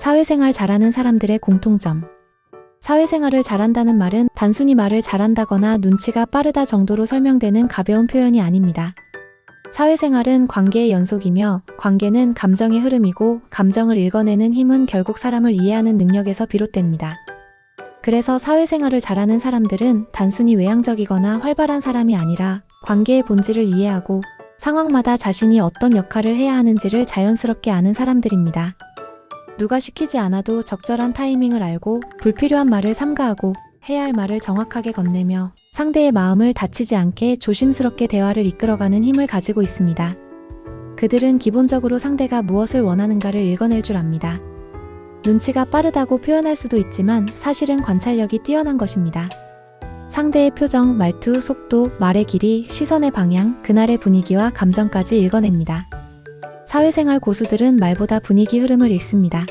사회생활 잘하는 사람들의 공통점. 사회생활을 잘한다는 말은 단순히 말을 잘한다거나 눈치가 빠르다 정도로 설명되는 가벼운 표현이 아닙니다. 사회생활은 관계의 연속이며 관계는 감정의 흐름이고 감정을 읽어내는 힘은 결국 사람을 이해하는 능력에서 비롯됩니다. 그래서 사회생활을 잘하는 사람들은 단순히 외향적이거나 활발한 사람이 아니라 관계의 본질을 이해하고 상황마다 자신이 어떤 역할을 해야 하는지를 자연스럽게 아는 사람들입니다. 누가 시키지 않아도 적절한 타이밍을 알고 불필요한 말을 삼가하고 해야 할 말을 정확하게 건네며 상대의 마음을 다치지 않게 조심스럽게 대화를 이끌어가는 힘을 가지고 있습니다. 그들은 기본적으로 상대가 무엇을 원하는가를 읽어낼 줄 압니다. 눈치가 빠르다고 표현할 수도 있지만 사실은 관찰력이 뛰어난 것입니다. 상대의 표정, 말투, 속도, 말의 길이, 시선의 방향, 그날의 분위기와 감정까지 읽어냅니다. 사회생활 고수들은 말보다 분위기 흐름을 읽습니다.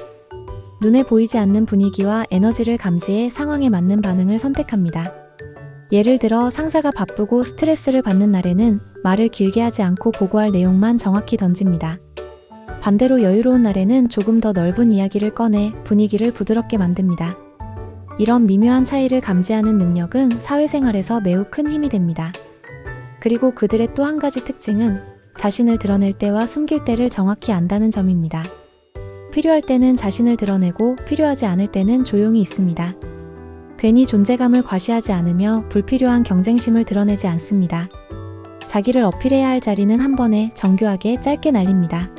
눈에 보이지 않는 분위기와 에너지를 감지해 상황에 맞는 반응을 선택합니다. 예를 들어 상사가 바쁘고 스트레스를 받는 날에는 말을 길게 하지 않고 보고할 내용만 정확히 던집니다. 반대로 여유로운 날에는 조금 더 넓은 이야기를 꺼내 분위기를 부드럽게 만듭니다. 이런 미묘한 차이를 감지하는 능력은 사회생활에서 매우 큰 힘이 됩니다. 그리고 그들의 또 한 가지 특징은 자신을 드러낼 때와 숨길 때를 정확히 안다는 점입니다. 필요할 때는 자신을 드러내고 필요하지 않을 때는 조용히 있습니다. 괜히 존재감을 과시하지 않으며 불필요한 경쟁심을 드러내지 않습니다. 자기를 어필해야 할 자리는 한 번에 정교하게 짧게 날립니다.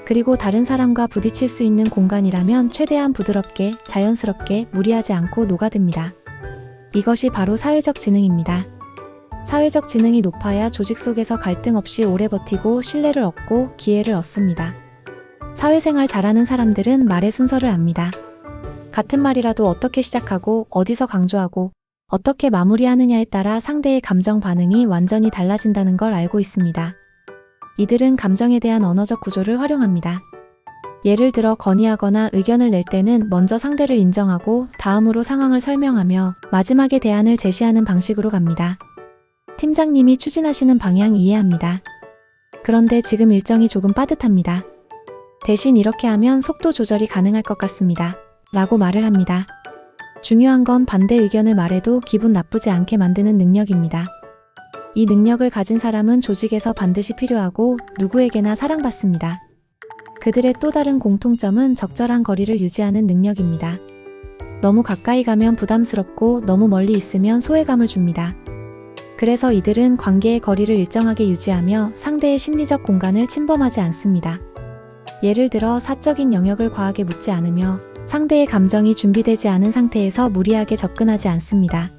그리고 다른 사람과 부딪힐 수 있는 공간이라면 최대한 부드럽게, 자연스럽게, 무리하지 않고 녹아듭니다. 이것이 바로 사회적 지능입니다. 사회적 지능이 높아야 조직 속에서 갈등 없이 오래 버티고 신뢰를 얻고 기회를 얻습니다. 사회생활 잘하는 사람들은 말의 순서를 압니다. 같은 말이라도 어떻게 시작하고 어디서 강조하고 어떻게 마무리하느냐에 따라 상대의 감정 반응이 완전히 달라진다는 걸 알고 있습니다. 이들은 감정에 대한 언어적 구조를 활용합니다. 예를 들어 건의하거나 의견을 낼 때는 먼저 상대를 인정하고 다음으로 상황을 설명하며 마지막에 대안을 제시하는 방식으로 갑니다. 팀장님이 추진하시는 방향 이해합니다. 그런데 지금 일정이 조금 빠듯합니다. 대신 이렇게 하면 속도 조절이 가능할 것 같습니다. 라고 말을 합니다. 중요한 건 반대 의견을 말해도 기분 나쁘지 않게 만드는 능력입니다. 이 능력을 가진 사람은 조직에서 반드시 필요하고 누구에게나 사랑받습니다. 그들의 또 다른 공통점은 적절한 거리를 유지하는 능력입니다. 너무 가까이 가면 부담스럽고 너무 멀리 있으면 소외감을 줍니다. 그래서 이들은 관계의 거리를 일정하게 유지하며 상대의 심리적 공간을 침범하지 않습니다. 예를 들어 사적인 영역을 과하게 묻지 않으며 상대의 감정이 준비되지 않은 상태에서 무리하게 접근하지 않습니다.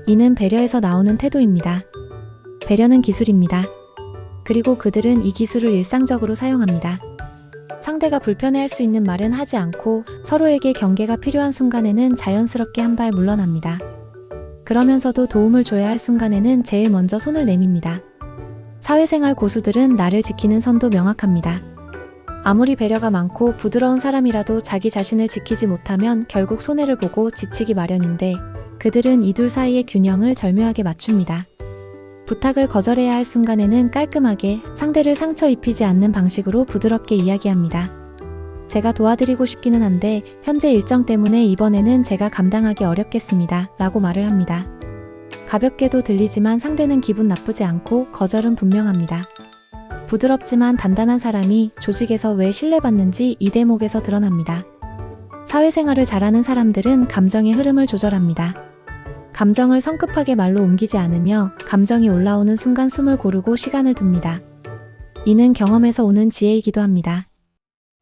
이는 배려에서 나오는 태도입니다. 배려는 기술입니다. 그리고 그들은 이 기술을 일상적으로 사용합니다. 상대가 불편해할 수 있는 말은 하지 않고 서로에게 경계가 필요한 순간에는 자연스럽게 한 발 물러납니다. 그러면서도 도움을 줘야 할 순간에는 제일 먼저 손을 내밉니다. 사회생활 고수들은 나를 지키는 선도 명확합니다. 아무리 배려가 많고 부드러운 사람이라도 자기 자신을 지키지 못하면 결국 손해를 보고 지치기 마련인데 그들은 이 둘 사이의 균형을 절묘하게 맞춥니다. 부탁을 거절해야 할 순간에는 깔끔하게 상대를 상처 입히지 않는 방식으로 부드럽게 이야기합니다. 제가 도와드리고 싶기는 한데 현재 일정 때문에 이번에는 제가 감당하기 어렵겠습니다. 라고 말을 합니다. 가볍게도 들리지만 상대는 기분 나쁘지 않고 거절은 분명합니다. 부드럽지만 단단한 사람이 조직에서 왜 신뢰받는지 이 대목에서 드러납니다. 사회생활을 잘하는 사람들은 감정의 흐름을 조절합니다. 감정을 성급하게 말로 옮기지 않으며 감정이 올라오는 순간 숨을 고르고 시간을 둡니다. 이는 경험에서 오는 지혜이기도 합니다.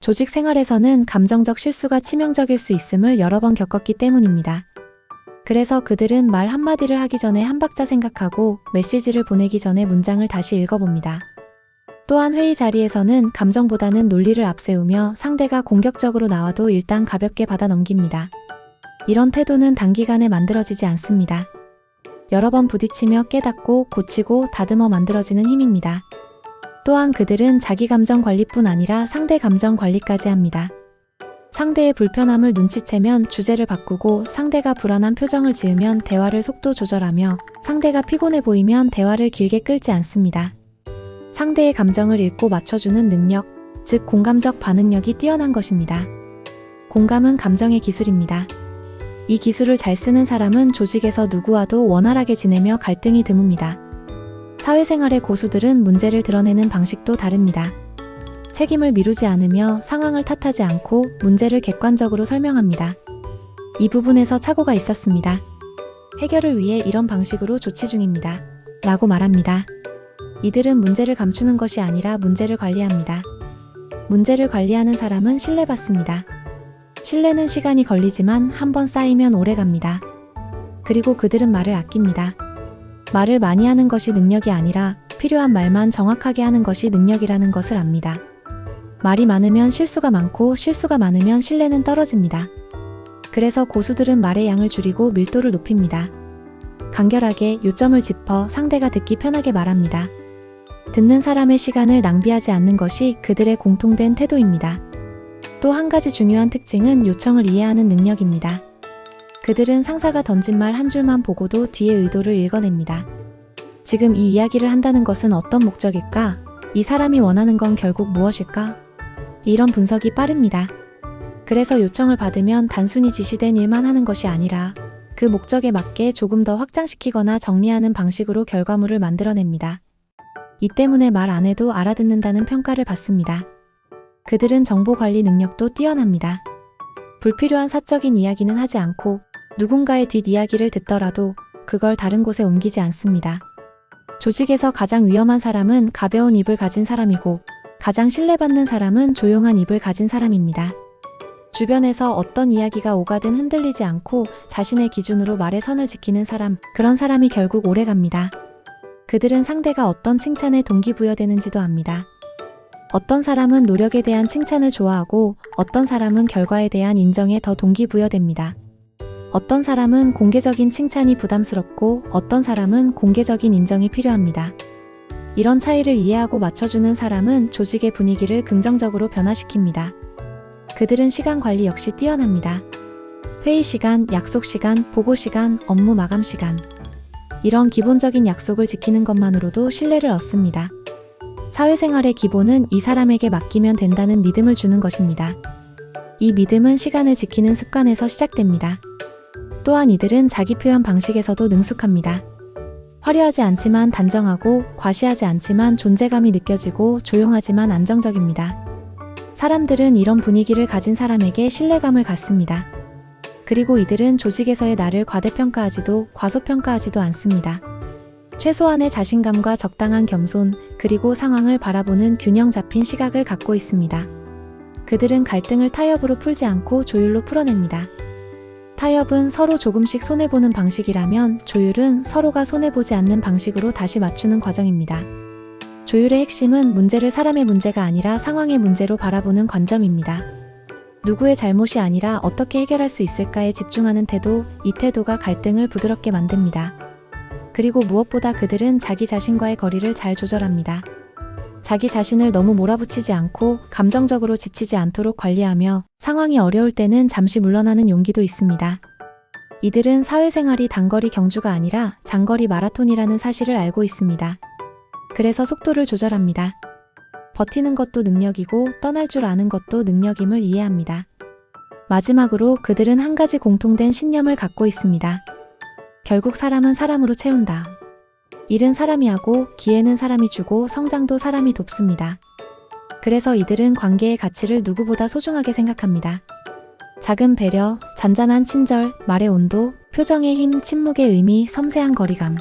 조직 생활에서는 감정적 실수가 치명적일 수 있음을 여러 번 겪었기 때문입니다. 그래서 그들은 말 한마디를 하기 전에 한 박자 생각하고 메시지를 보내기 전에 문장을 다시 읽어봅니다. 또한 회의 자리에서는 감정보다는 논리를 앞세우며 상대가 공격적으로 나와도 일단 가볍게 받아 넘깁니다. 이런 태도는 단기간에 만들어지지 않습니다. 여러 번 부딪히며 깨닫고 고치고 다듬어 만들어지는 힘입니다. 또한 그들은 자기 감정 관리뿐 아니라 상대 감정 관리까지 합니다. 상대의 불편함을 눈치채면 주제를 바꾸고 상대가 불안한 표정을 지으면 대화를 속도 조절하며 상대가 피곤해 보이면 대화를 길게 끌지 않습니다. 상대의 감정을 읽고 맞춰주는 능력, 즉 공감적 반응력이 뛰어난 것입니다. 공감은 감정의 기술입니다. 이 기술을 잘 쓰는 사람은 조직에서 누구와도 원활하게 지내며 갈등이 드뭅니다. 사회생활의 고수들은 문제를 드러내는 방식도 다릅니다. 책임을 미루지 않으며 상황을 탓하지 않고 문제를 객관적으로 설명합니다. 이 부분에서 착오가 있었습니다. 해결을 위해 이런 방식으로 조치 중입니다. 라고 말합니다. 이들은 문제를 감추는 것이 아니라 문제를 관리합니다. 문제를 관리하는 사람은 신뢰받습니다. 신뢰는 시간이 걸리지만 한번 쌓이면 오래갑니다. 그리고 그들은 말을 아낍니다. 말을 많이 하는 것이 능력이 아니라 필요한 말만 정확하게 하는 것이 능력이라는 것을 압니다. 말이 많으면 실수가 많고 실수가 많으면 신뢰는 떨어집니다. 그래서 고수들은 말의 양을 줄이고 밀도를 높입니다. 간결하게 요점을 짚어 상대가 듣기 편하게 말합니다. 듣는 사람의 시간을 낭비하지 않는 것이 그들의 공통된 태도입니다. 또 한 가지 중요한 특징은 요청을 이해하는 능력입니다. 그들은 상사가 던진 말 한 줄만 보고도 뒤의 의도를 읽어냅니다. 지금 이 이야기를 한다는 것은 어떤 목적일까? 이 사람이 원하는 건 결국 무엇일까? 이런 분석이 빠릅니다. 그래서 요청을 받으면 단순히 지시된 일만 하는 것이 아니라 그 목적에 맞게 조금 더 확장시키거나 정리하는 방식으로 결과물을 만들어냅니다. 이 때문에 말 안 해도 알아듣는다는 평가를 받습니다. 그들은 정보 관리 능력도 뛰어납니다. 불필요한 사적인 이야기는 하지 않고 누군가의 뒷이야기를 듣더라도 그걸 다른 곳에 옮기지 않습니다. 조직에서 가장 위험한 사람은 가벼운 입을 가진 사람이고 가장 신뢰받는 사람은 조용한 입을 가진 사람입니다. 주변에서 어떤 이야기가 오가든 흔들리지 않고 자신의 기준으로 말의 선을 지키는 사람, 그런 사람이 결국 오래갑니다. 그들은 상대가 어떤 칭찬에 동기부여되는지도 압니다. 어떤 사람은 노력에 대한 칭찬을 좋아하고 어떤 사람은 결과에 대한 인정에 더 동기부여됩니다. 어떤 사람은 공개적인 칭찬이 부담스럽고 어떤 사람은 공개적인 인정이 필요합니다. 이런 차이를 이해하고 맞춰주는 사람은 조직의 분위기를 긍정적으로 변화시킵니다. 그들은 시간 관리 역시 뛰어납니다. 회의 시간, 약속 시간, 보고 시간, 업무 마감 시간. 이런 기본적인 약속을 지키는 것만으로도 신뢰를 얻습니다. 사회생활의 기본은 이 사람에게 맡기면 된다는 믿음을 주는 것입니다. 이 믿음은 시간을 지키는 습관에서 시작됩니다. 또한 이들은 자기 표현 방식에서도 능숙합니다. 화려하지 않지만 단정하고 과시하지 않지만 존재감이 느껴지고 조용하지만 안정적입니다. 사람들은 이런 분위기를 가진 사람에게 신뢰감을 갖습니다. 그리고 이들은 조직에서의 나를 과대평가하지도 과소평가하지도 않습니다. 최소한의 자신감과 적당한 겸손, 그리고 상황을 바라보는 균형 잡힌 시각을 갖고 있습니다. 그들은 갈등을 타협으로 풀지 않고 조율로 풀어냅니다. 타협은 서로 조금씩 손해보는 방식이라면 조율은 서로가 손해보지 않는 방식으로 다시 맞추는 과정입니다. 조율의 핵심은 문제를 사람의 문제가 아니라 상황의 문제로 바라보는 관점입니다. 누구의 잘못이 아니라 어떻게 해결할 수 있을까에 집중하는 태도, 이 태도가 갈등을 부드럽게 만듭니다. 그리고 무엇보다 그들은 자기 자신과의 거리를 잘 조절합니다. 자기 자신을 너무 몰아붙이지 않고 감정적으로 지치지 않도록 관리하며 상황이 어려울 때는 잠시 물러나는 용기도 있습니다. 이들은 사회생활이 단거리 경주가 아니라 장거리 마라톤이라는 사실을 알고 있습니다. 그래서 속도를 조절합니다. 버티는 것도 능력이고 떠날 줄 아는 것도 능력임을 이해합니다. 마지막으로 그들은 한 가지 공통된 신념을 갖고 있습니다. 결국 사람은 사람으로 채운다. 일은 사람이 하고 기회는 사람이 주고 성장도 사람이 돕습니다. 그래서 이들은 관계의 가치를 누구보다 소중하게 생각합니다. 작은 배려, 잔잔한 친절, 말의 온도, 표정의 힘, 침묵의 의미, 섬세한 거리감.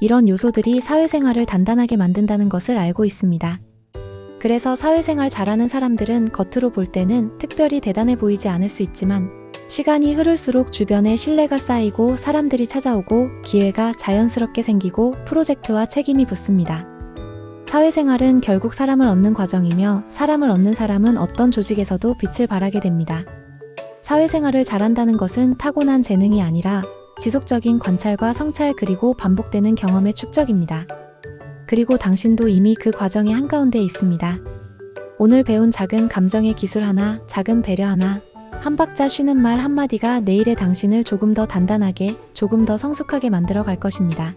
이런 요소들이 사회생활을 단단하게 만든다는 것을 알고 있습니다. 그래서 사회생활 잘하는 사람들은 겉으로 볼 때는 특별히 대단해 보이지 않을 수 있지만 시간이 흐를수록 주변에 신뢰가 쌓이고 사람들이 찾아오고 기회가 자연스럽게 생기고 프로젝트와 책임이 붙습니다. 사회생활은 결국 사람을 얻는 과정이며 사람을 얻는 사람은 어떤 조직에서도 빛을 발하게 됩니다. 사회생활을 잘한다는 것은 타고난 재능이 아니라 지속적인 관찰과 성찰 그리고 반복되는 경험의 축적입니다. 그리고 당신도 이미 그 과정의 한가운데에 있습니다. 오늘 배운 작은 감정의 기술 하나, 작은 배려 하나, 한 박자 쉬는 말 한마디가 내일의 당신을 조금 더 단단하게, 조금 더 성숙하게 만들어 갈 것입니다.